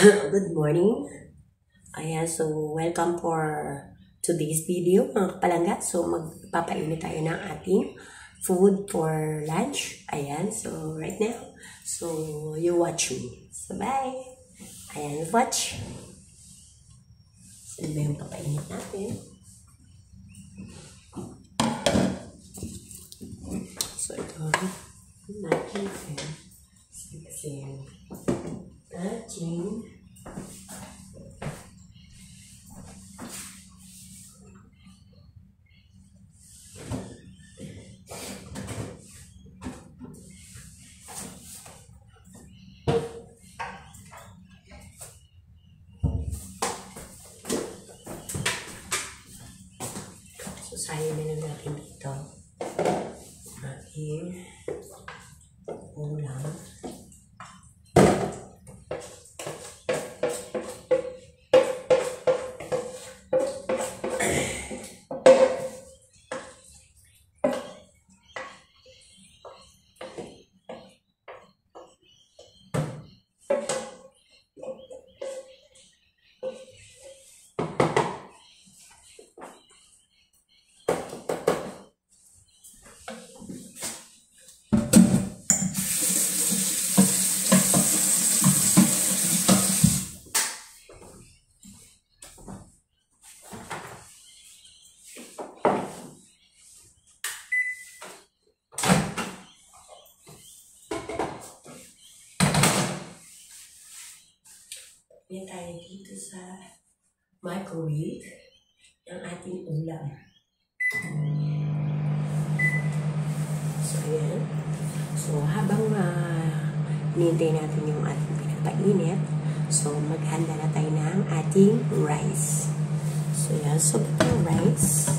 Good morning. Ayan, so welcome for today's video mga kapalangga. So magpapainit tayo ng ating food for lunch. Ayan, so right now, so you watch me. So bye. Ayan, watch. So ba yung papainit natin? So ito natin kasi ating so sayang na lang natin dito ating ulam. Yan tayo dito sa microwave ng ating ulam. So, ayan. So, habang hinihintay natin yung ating pinapainit, so, maghanda na tayo ng ating rice. So, yan. So, ito yung rice.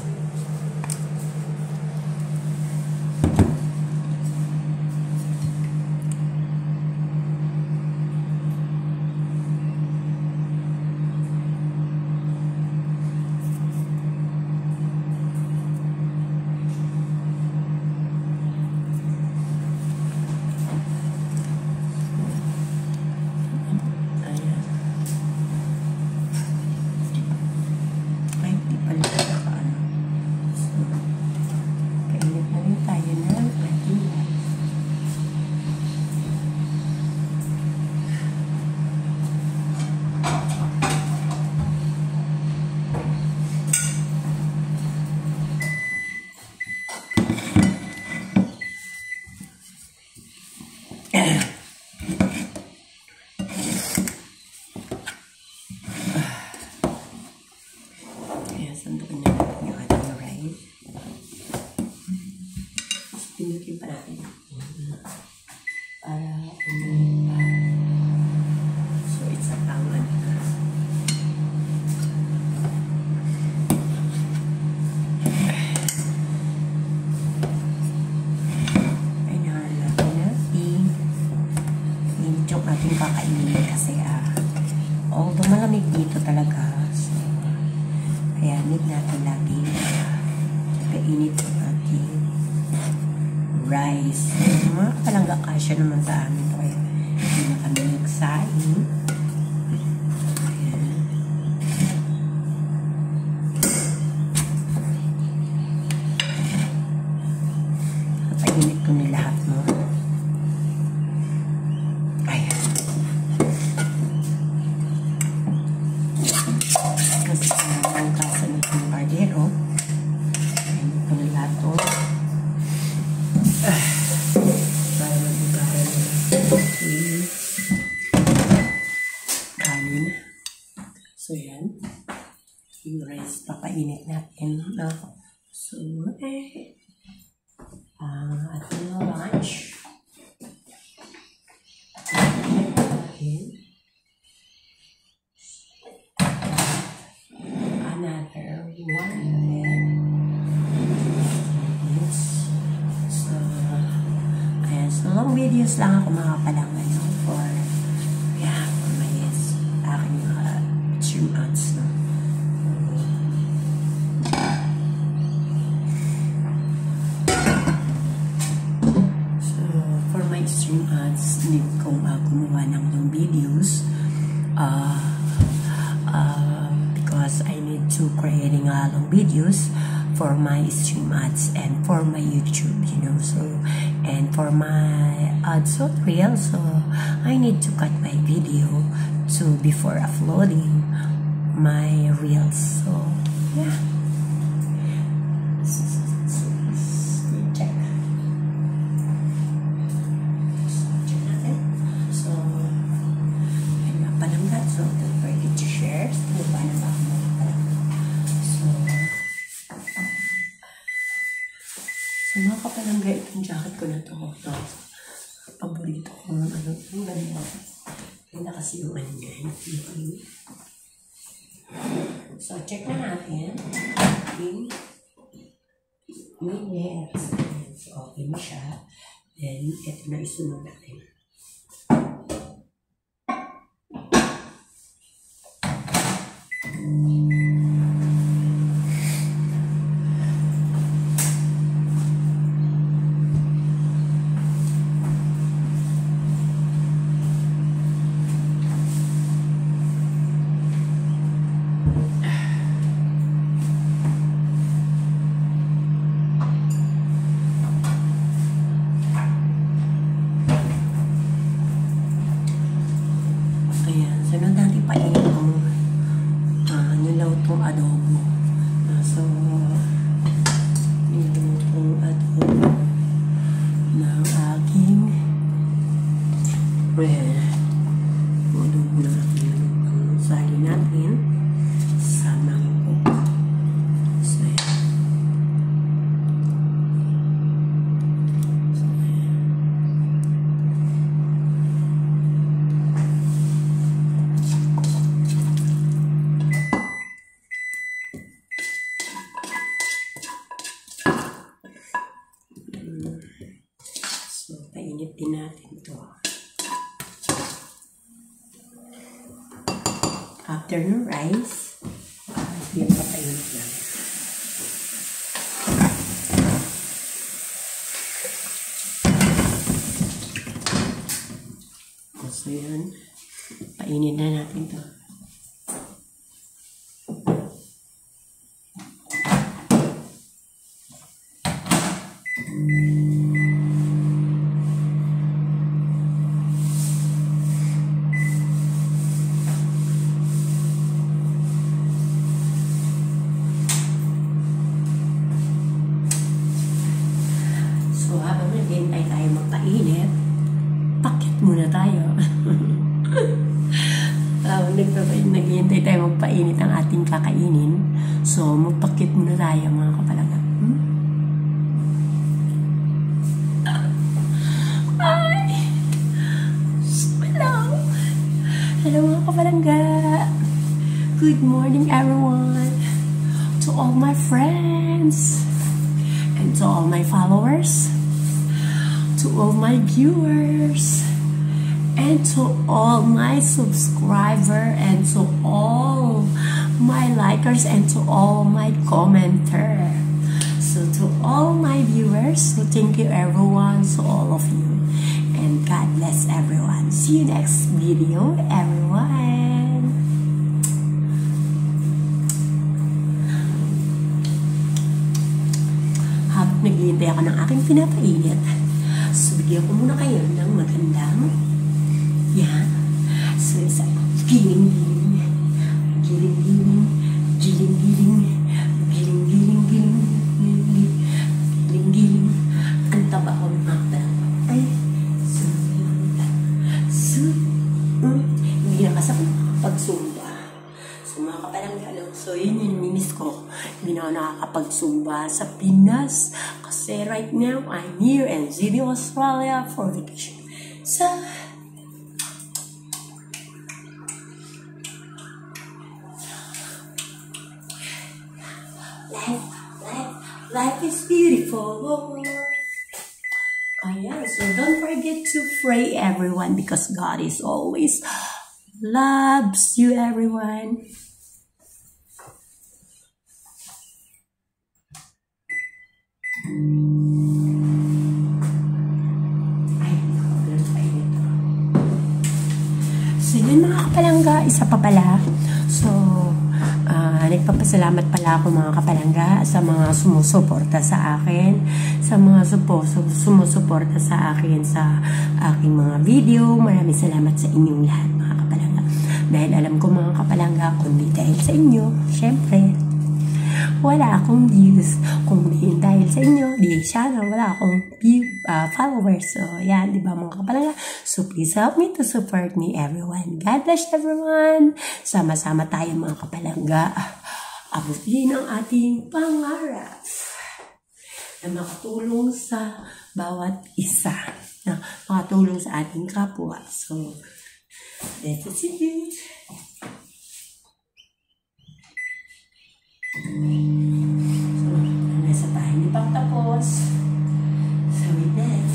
Pinutin pa natin para umipa. So, it's a tama na. Ay, nakalapin natin. Init yung ating kakainin kasi although malamig dito talaga. So, kaya need natin lagi kainit yung ating rice. Mga palangga kasya naman sa amin ito kaya hindi na kami nagsaing. Ayan. Papainit ko na lahat mo. Ayan. Kasi ang kasa ng bardero. Papainit ko na lahat to. Para mag-ugaran ng kanin. So, yan. Yung rice, papainit natin. No? So, ating lunch. Another 1 minute. Long videos lang ako mga kapalangga for my aking stream ads. No? So, for my stream ads, need kong gumawa ng long videos because I need to creating long videos for my stream ads and for my YouTube, so, and for my ads on reel, so I need to cut my video before uploading my reels, so yeah. So don't forget to share. So mga kapalangga, itong jacket ko na to. Paborito ko ng yung ganito. Yun na kasi yung ano niya. So check na natin. Yes. So okay na siya. Then ito na isunod natin. Ayan, sunod natin painin kung nilaw itong adobo. So, nilaw itong adobo ng aking adobo natin. Sali natin sa mangkok. So, ayan. So, painit din natin ito. After ng rice, yung papainit lang. So, yun. Painit na natin ito. So, habang naghihintay tayo magpainit, pakit muna tayo. Naghihintay tayo magpainit ang ating kakainin. So, magpakit muna tayo mga kapalangga. Ay! Hello! Hello mga kapalangga! Good morning everyone! To all my friends! And to all my followers, to all my viewers, and to all my subscribers, and to all my likers, and to all my commenters. So to all my viewers, so thank you everyone, to all of you, and God bless everyone. See you next video, everyone. Naghihintay ako ng aking pinapainit. So, bigyan ko muna kayo ng magandang yan. So, isa giling-giling, giling-giling, giling-giling, giling-giling, giling-giling. Ang taba ko ng mga ay, hindi na kasi ako nakakapag-zumba. So, mga kapalangga, so yun yung minis ko. Hindi na ako nakakapag-zumba sa Pinas. Kasi right now, I'm here in Sydney, Australia for vacation. So, life is beautiful. Ayan, so don't forget to pray everyone because God is always loves you everyone. So yun mga kapalangga, isa pa pala. So, nagpapasalamat pala ako mga kapalangga sa mga sumusuporta sa akin, sa mga sumusuporta sa akin sa aking mga video. Maraming salamat sa inyong lahat mga kapalangga. Dahil alam ko mga kapalangga, kundi dahil sa inyo, syempre, wala akong views. Kung hindi dahil sa inyo, di sana wala akong followers. So, yan, di ba mga kapalangga? So, please help me to support me, everyone. God bless everyone. Sama-sama tayo mga kapalangga. Abutin ang ating pangarap na makatulong sa bawat isa. Na makatulong sa ating kapwa. So, let's see you. So, nasa tayo ni pang tapos. So, with that.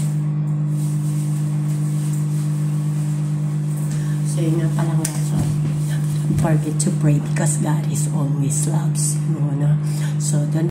So, yun nga palang rason. Don't forget to pray because God is always loves you. No? So, don't